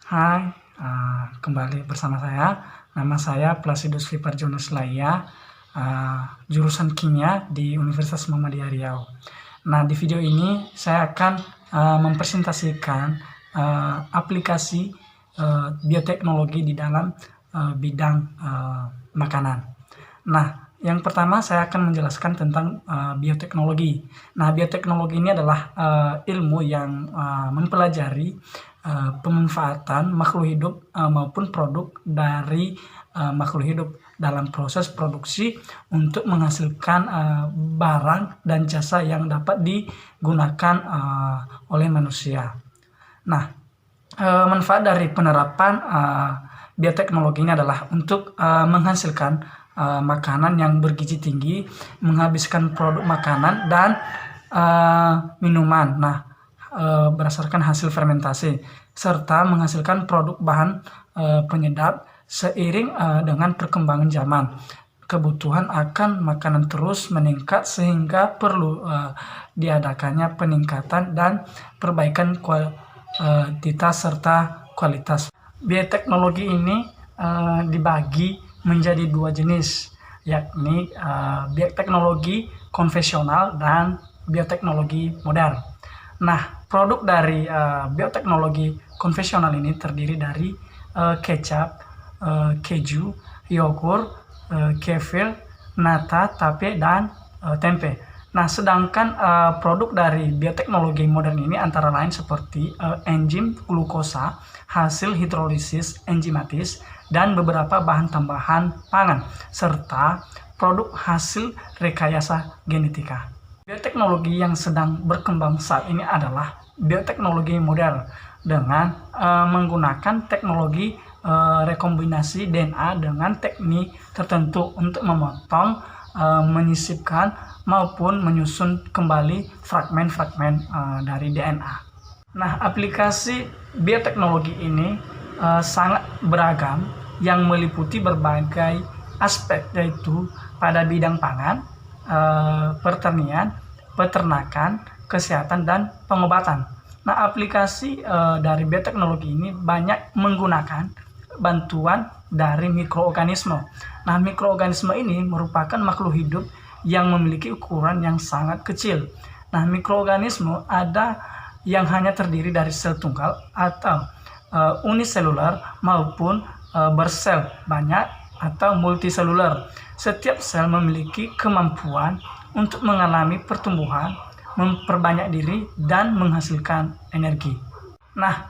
Hai, kembali bersama saya. Nama saya Placidus Viparjonus Laia, jurusan Kimia di Universitas Muhammadiyah Riau. Nah, di video ini saya akan mempresentasikan aplikasi bioteknologi di dalam bidang makanan. Nah, yang pertama saya akan menjelaskan tentang bioteknologi. Nah, bioteknologi ini adalah ilmu yang mempelajari pemanfaatan makhluk hidup maupun produk dari makhluk hidup dalam proses produksi untuk menghasilkan barang dan jasa yang dapat digunakan oleh manusia. Nah, manfaat dari penerapan bioteknologi ini adalah untuk menghasilkan makanan yang bergizi tinggi, menghabiskan produk makanan dan minuman. Nah, berdasarkan hasil fermentasi serta menghasilkan produk bahan penyedap seiring dengan perkembangan zaman. Kebutuhan akan makanan terus meningkat sehingga perlu diadakannya peningkatan dan perbaikan kuantitas serta kualitas. Bioteknologi ini dibagi menjadi dua jenis, yakni bioteknologi konvensional dan bioteknologi modern. Nah, produk dari bioteknologi konvensional ini terdiri dari kecap, keju, yogurt, kefir, nata, tape, dan tempe. Nah, sedangkan produk dari bioteknologi modern ini antara lain seperti enzim glukosa, hasil hidrolisis enzimatis, dan beberapa bahan tambahan pangan, serta produk hasil rekayasa genetika. Bioteknologi yang sedang berkembang saat ini adalah bioteknologi modern dengan menggunakan teknologi rekombinasi DNA dengan teknik tertentu untuk memotong, menyisipkan maupun menyusun kembali fragmen-fragmen dari DNA. Nah, aplikasi bioteknologi ini sangat beragam yang meliputi berbagai aspek, yaitu pada bidang pangan, pertanian, peternakan, kesehatan, dan pengobatan. Nah, aplikasi dari bioteknologi ini banyak menggunakan bantuan dari mikroorganisme. Nah, mikroorganisme ini merupakan makhluk hidup yang memiliki ukuran yang sangat kecil. Nah, mikroorganisme ada yang hanya terdiri dari sel tunggal atau uniseluler maupun bersel banyak atau multiseluler. Setiap sel memiliki kemampuan untuk mengalami pertumbuhan, memperbanyak diri, dan menghasilkan energi. Nah,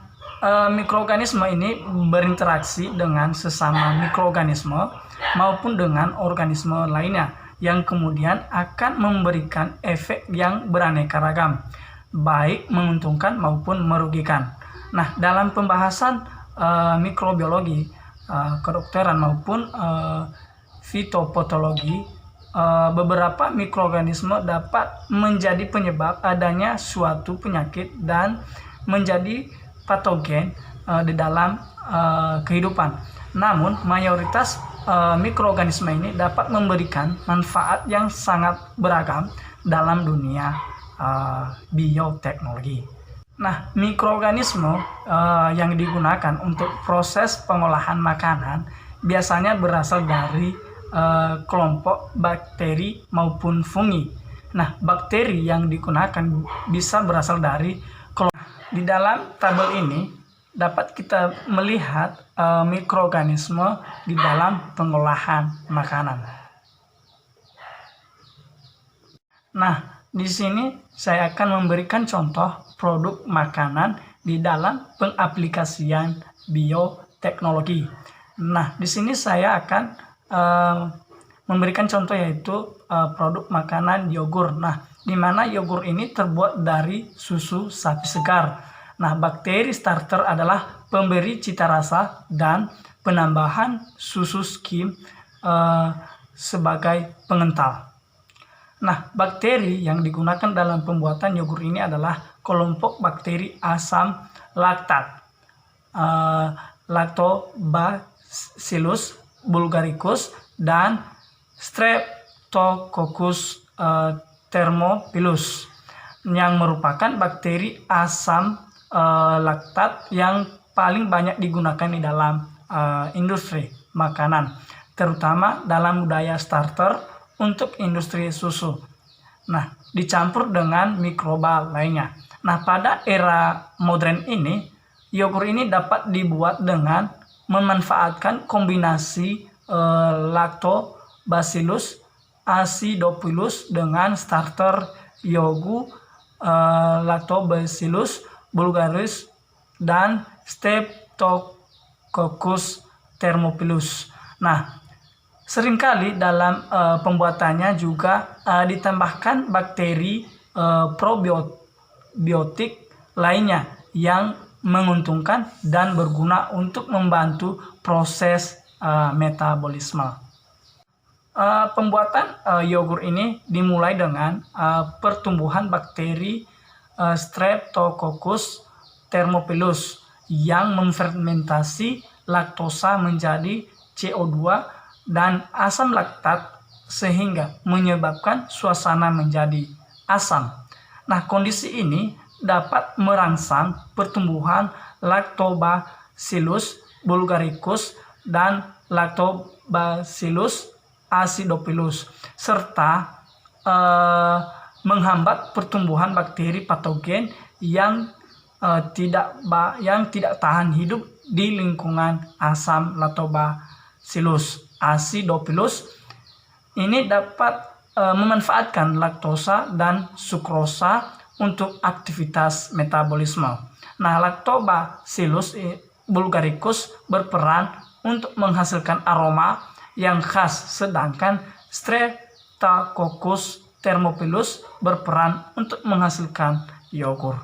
mikroorganisme ini berinteraksi dengan sesama mikroorganisme maupun dengan organisme lainnya yang kemudian akan memberikan efek yang beraneka ragam, baik menguntungkan maupun merugikan. Nah, dalam pembahasan mikrobiologi, kedokteran maupun fitopatologi, beberapa mikroorganisme dapat menjadi penyebab adanya suatu penyakit dan menjadi patogen di dalam kehidupan. Namun, mayoritas mikroorganisme ini dapat memberikan manfaat yang sangat beragam dalam dunia bioteknologi. Nah, mikroorganisme yang digunakan untuk proses pengolahan makanan biasanya berasal dari kelompok bakteri maupun fungi. Nah, bakteri yang digunakan bisa berasal dari di dalam tabel ini dapat kita melihat mikroorganisme di dalam pengolahan makanan. Nah, di sini saya akan memberikan contoh produk makanan di dalam pengaplikasian bioteknologi. Nah, di sini saya akan memberikan contoh, yaitu produk makanan yogurt. Nah, di mana yogurt ini terbuat dari susu sapi segar. Nah, bakteri starter adalah pemberi cita rasa dan penambahan susu skim sebagai pengental. Nah, bakteri yang digunakan dalam pembuatan yogurt ini adalah kelompok bakteri asam laktat, Lactobacillus bulgaricus, dan Streptococcus thermophilus, yang merupakan bakteri asam laktat yang paling banyak digunakan di dalam industri makanan, terutama dalam budaya starter untuk industri susu. Nah, dicampur dengan mikroba lainnya. Nah, pada era modern ini, yogurt ini dapat dibuat dengan memanfaatkan kombinasi Lactobacillus acidophilus dengan starter yogurt Lactobacillus bulgaris dan Streptococcus thermophilus. Nah, seringkali dalam pembuatannya juga ditambahkan bakteri probiotik lainnya yang menguntungkan dan berguna untuk membantu proses metabolisme. Pembuatan yogurt ini dimulai dengan pertumbuhan bakteri Streptococcus thermophilus yang memfermentasi laktosa menjadi CO2 dan asam laktat sehingga menyebabkan suasana menjadi asam. Nah, kondisi ini dapat merangsang pertumbuhan Lactobacillus bulgaricus dan Lactobacillus acidophilus serta menghambat pertumbuhan bakteri patogen yang tidak tahan hidup di lingkungan asam Lactobacillus acidophilus. Ini dapat memanfaatkan laktosa dan sukrosa untuk aktivitas metabolisme. Nah, Lactobacillus bulgaricus berperan untuk menghasilkan aroma yang khas, sedangkan Streptococcus thermophilus berperan untuk menghasilkan yogurt.